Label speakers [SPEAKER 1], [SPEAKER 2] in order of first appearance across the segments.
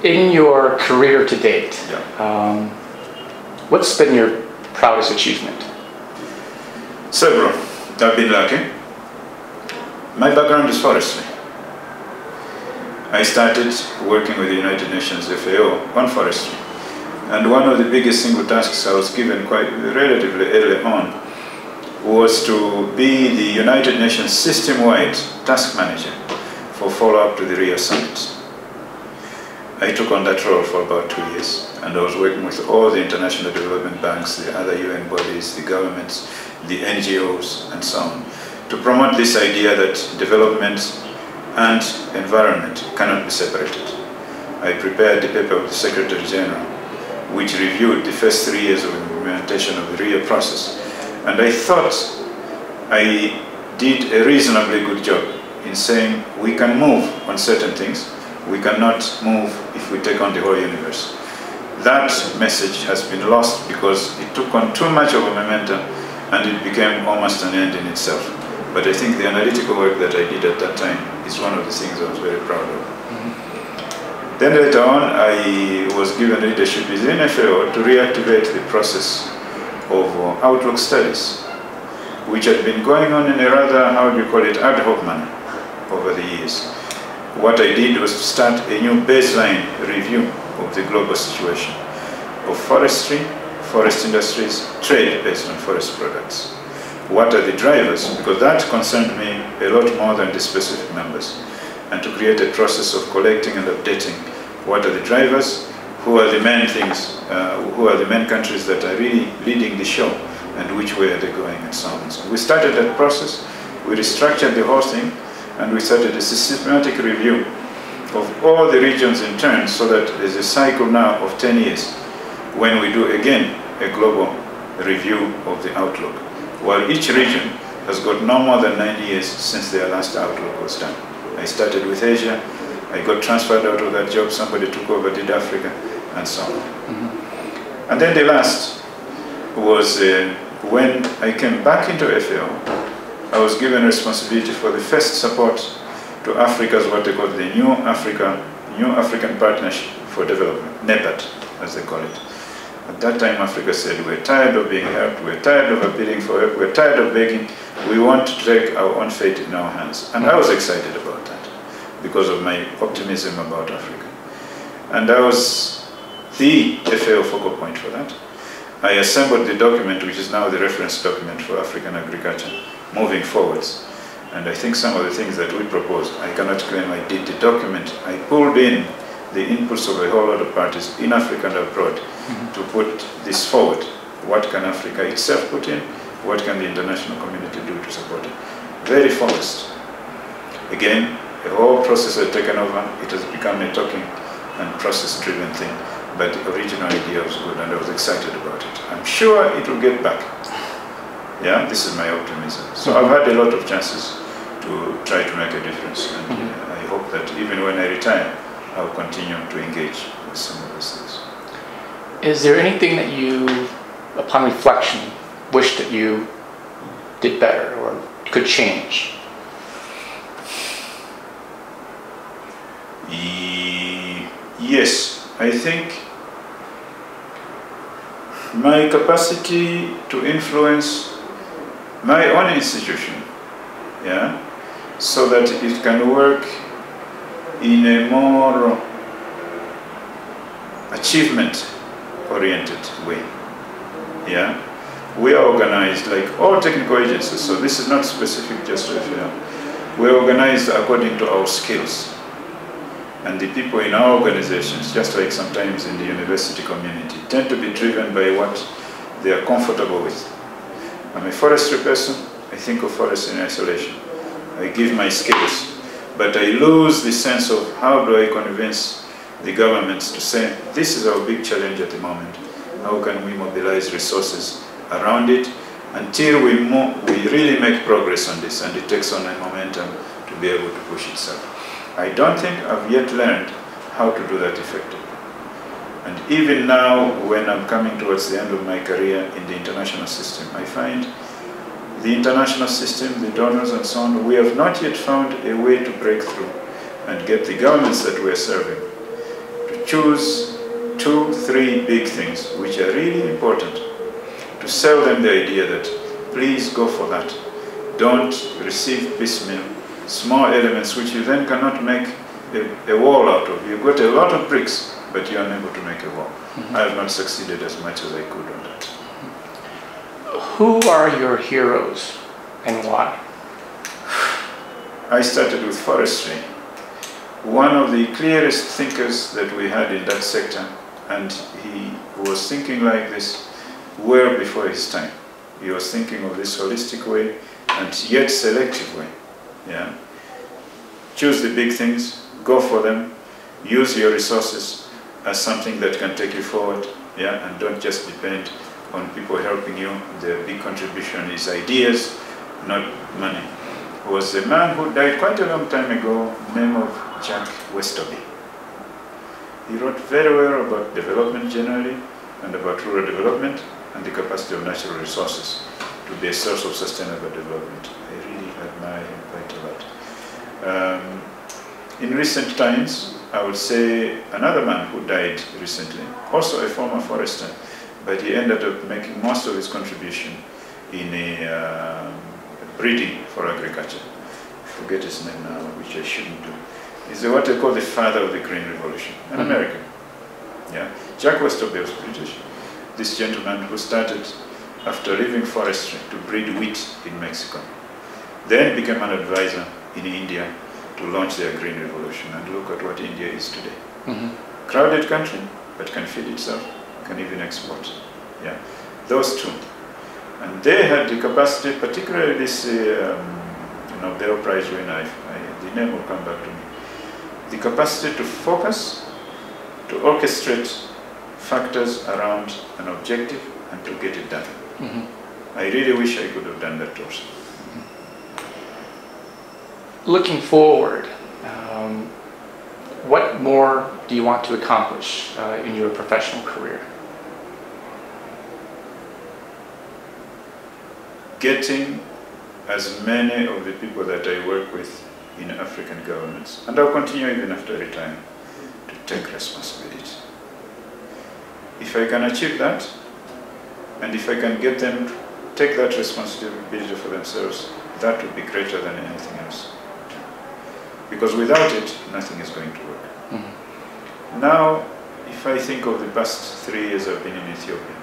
[SPEAKER 1] In your career to date,
[SPEAKER 2] Yeah.
[SPEAKER 1] What's been your proudest achievement?
[SPEAKER 2] Several. I've been lucky. My background is forestry. I started working with the United Nations FAO on forestry. And one of the biggest single tasks I was given quite relatively early on was to be the United Nations system-wide task manager for follow-up to the Rio Summit. I took on that role for about 2 years, and I was working with all the international development banks, the other UN bodies, the governments, the NGOs, and so on, to promote this idea that development and environment cannot be separated. I prepared the paper of the Secretary General, which reviewed the first 3 years of implementation of the Rio process. And I thought I did a reasonably good job in saying we can move on certain things. We cannot move if we take on the whole universe. That message has been lost because it took on too much of a momentum and it became almost an end in itself. But I think the analytical work that I did at that time is one of the things I was very proud of. Then later on, I was given leadership within FAO to reactivate the process of outlook studies, which had been going on in a rather, how do you call it, ad hoc manner over the years. What I did was to start a new baseline review of the global situation of forestry, forest industries, trade based on forest products. What are the drivers? Because that concerned me a lot more than the specific numbers. And to create a process of collecting and updating what are the drivers, who are the main things, who are the main countries that are really leading the show, and which way are they going, and so on and so on. We started that process, we restructured the whole thing, and we started a systematic review of all the regions in turn, so that there's a cycle now of 10 years when we do again a global review of the outlook, while each region has got no more than 9 years since their last outlook was done. I started with Asia, I got transferred out of that job, somebody took over, did Africa, and so on. And then the last was when I came back into FAO, I was given responsibility for the first support to Africa's what they call the New African Partnership for Development, NEPAD, as they call it. At that time, Africa said, we're tired of being helped, we're tired of appealing for help, we're tired of begging, we want to take our own fate in our hands. And I was excited about that because of my optimism about Africa. And I was the FAO focal point for that. I assembled the document, which is now the reference document for African agriculture, moving forwards. And I think some of the things that we proposed, I cannot claim I did the document. I pulled in the inputs of a whole lot of parties in Africa and abroad to put this forward. What can Africa itself put in? What can the international community do to support it? Very focused. Again, the whole process has taken over. It has become a talking and process-driven thing. But the original idea was good, and I was excited about it. I'm sure it will get back. Yeah, this is my optimism. So I've had a lot of chances to try to make a difference, and I hope that even when I retire, I'll continue to engage with some of these things.
[SPEAKER 1] Is there anything that you, upon reflection, wish that you did better or could change?
[SPEAKER 2] Yes, I think my capacity to influence my own institution, yeah, so that it can work in a more achievement-oriented way, yeah. We are organized like all technical agencies, so this is not specific just to FAO. We are organized according to our skills. And the people in our organizations, just like sometimes in the university community, tend to be driven by what they are comfortable with. I'm a forestry person, I think of forest in isolation. I give my skills, but I lose the sense of how do I convince the governments to say, this is our big challenge at the moment. How can we mobilize resources around it until we really make progress on this and it takes on a momentum to be able to push itself. I don't think I've yet learned how to do that effectively. And even now, when I'm coming towards the end of my career in the international system, I find the international system, the donors and so on, we have not yet found a way to break through and get the governments that we're serving to choose 2, 3 big things which are really important, to sell them the idea that please go for that. Don't receive piecemeal, small elements which you then cannot make a wall out of. You've got a lot of bricks, but you're unable to make a wall. I have not succeeded as much as I could on that.
[SPEAKER 1] Who are your heroes and why?
[SPEAKER 2] I started with forestry. One of the clearest thinkers that we had in that sector, and he was thinking like this well before his time. He was thinking of this holistic way and yet selective way. Yeah? Choose the big things, go for them, use your resources as something that can take you forward, yeah? And don't just depend on people helping you. The big contribution is ideas, not money. There was a man who died quite a long time ago, name of Jack Westoby. He wrote very well about development generally and about rural development and the capacity of natural resources to be a source of sustainable development. I really admire him quite a lot. In recent times, I would say another man who died recently, also a former forester, but he ended up making most of his contribution in breeding for agriculture. I forget his name now, which I shouldn't do. He's what they call the father of the Green Revolution, an American. Yeah. Jack Westoby was British. This gentleman who started, after leaving forestry, to breed wheat in Mexico. Then became an advisor in India to launch their Green Revolution. And look at what India is today. Crowded country, but can feed itself, can even export. Yeah. Those two. And they had the capacity, particularly this Nobel Prize winner, the name will come back to me, the capacity to focus, to orchestrate factors around an objective and to get it done. I really wish I could have done that also.
[SPEAKER 1] Looking forward, what more do you want to accomplish in your professional career?
[SPEAKER 2] Getting as many of the people that I work with in African governments, and I'll continue even after retirement, to take responsibility. If I can achieve that, and if I can get them to take that responsibility for themselves, that would be greater than anything else. Because without it, nothing is going to work. Now, if I think of the past 3 years I've been in Ethiopia,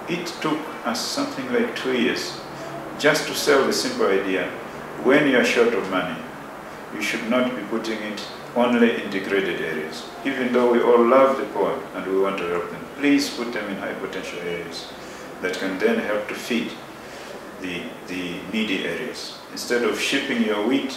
[SPEAKER 2] it took us something like 2 years just to sell the simple idea, when you are short of money, you should not be putting it only in degraded areas. Even though we all love the poor and we want to help them, please put them in high potential areas that can then help to feed the needy areas. Instead of shipping your wheat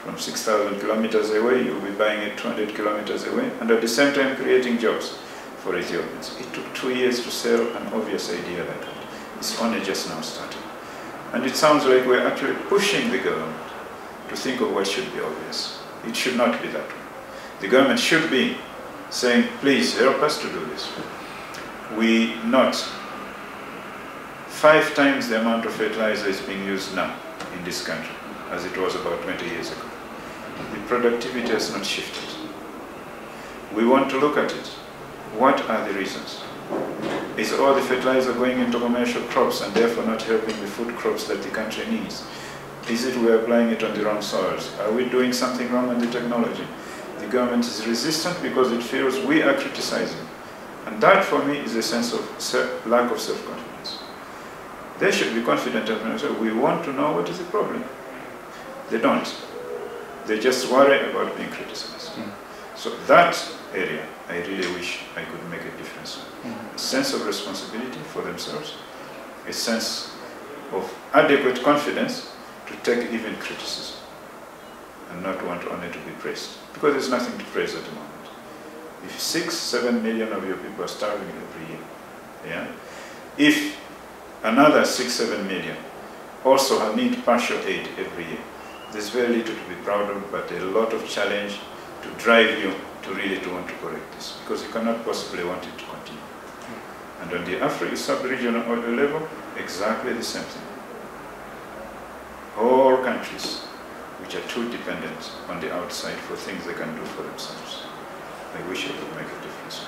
[SPEAKER 2] from 6,000 kilometers away, you'll be buying it 200 kilometers away, and at the same time creating jobs for Ethiopians. It took 2 years to sell an obvious idea like that. It's only just now starting. And it sounds like we're actually pushing the government to think of what should be obvious. It should not be that way. The government should be saying, please help us to do this. We not 5 times the amount of fertilizer is being used now in this country as it was about 20 years ago. The productivity has not shifted. We want to look at it. What are the reasons? Is all the fertilizer going into commercial crops and therefore not helping the food crops that the country needs? Is it we're applying it on the wrong soils? Are we doing something wrong with the technology? The government is resistant because it feels we are criticizing. And that for me is a sense of lack of self-confidence. They should be confident enough. We want to know what is the problem. They don't. They just worry about being criticized. So that area, I really wish I could make a difference. A sense of responsibility for themselves, a sense of adequate confidence to take even criticism and not want only to be praised. Because there's nothing to praise at the moment. If 6-7 million of your people are starving every year, yeah? If another 6-7 million also need partial aid every year, there's very little to be proud of, but a lot of challenge to drive you to really to want to correct this, because you cannot possibly want it to continue. And on the African sub-regional level, exactly the same thing. All countries which are too dependent on the outside for things they can do for themselves. I I wish I could make a difference.